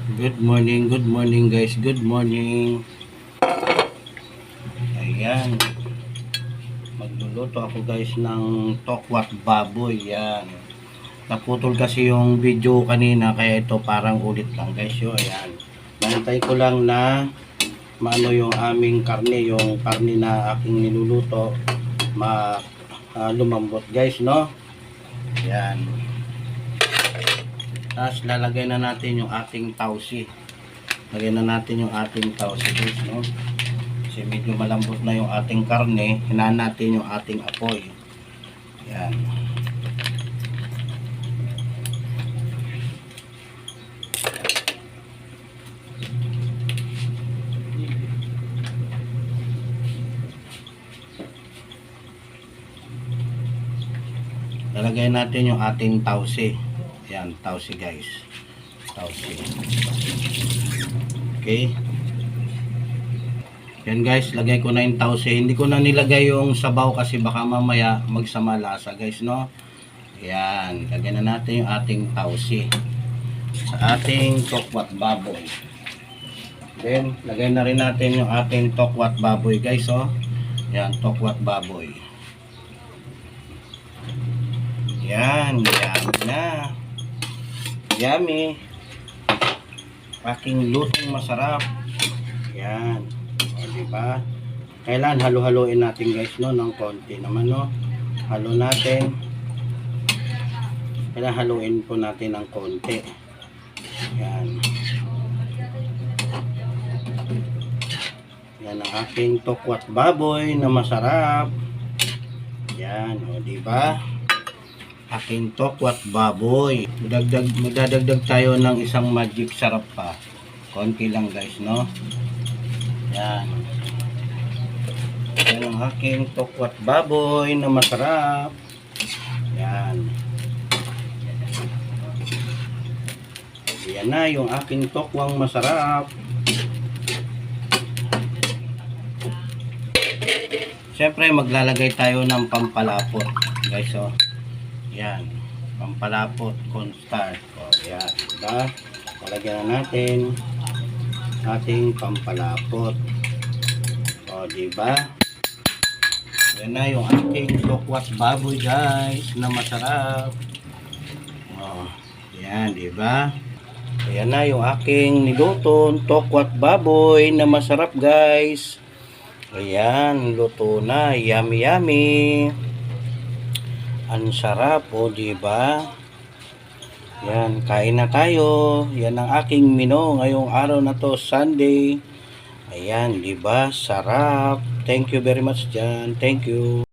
Good morning guys, good morning. Ayan, magluluto ako guys ng tokwat baboy. Yan, naputol kasi yung video kanina kaya ito parang ulit lang guys yun. Ayan, nantay ko lang na maano yung aming karne, yung karne na aking niluluto lumambot guys, no? Ayan, tapos lalagay na natin yung ating tausi. Lagyan na natin yung ating tausi guys, no? Kasi medyo malambot na yung ating karne, hinaan natin yung ating apoy. Yan. Lalagay natin yung ating tausi. Yan, tausi guys. Tausi. Okay. Yan guys, lagay ko na yung tausi. Hindi ko na nilagay yung sabaw kasi baka mamaya magsama lasa guys, no? Yan, lagay na natin yung ating tausi sa ating tokwat baboy. Then, lagay na rin natin yung ating tokwat baboy guys, oh. Yan, tokwat baboy. Yan, yummy na. Yummy. Aking lutong masarap. Yan. O, diba? Kailan halo-haloin natin guys, no? Ng konti naman, no? Halo natin. Kailan haluin po natin ng konti. Yan. Yan ang aking tokwat baboy na masarap. Yan. O, diba? Aking tokwat baboy. Magdadagdag tayo ng isang magic sarap pa. Konti lang guys, no? Yan. Yan ang aking tokwat baboy na masarap. Yan. Yan na yung aking tokwang masarap. Siyempre maglalagay tayo ng pampalapot guys, oh. Yan, pampalapot cornstarch. O, yan, diba? Talagyan na natin ating pampalapot. O, diba? Yan na yung ating tokwat baboy guys na masarap. O, yan, diba? Yan na yung aking nilutong tokwat baboy na masarap guys. Ayan, luto na. Yummy, yummy. Ang sarap, o diba? Yan, kain na tayo. Yan ang aking menu ngayong araw na to, Sunday. Ayan, diba? Sarap. Thank you very much dyan. Thank you.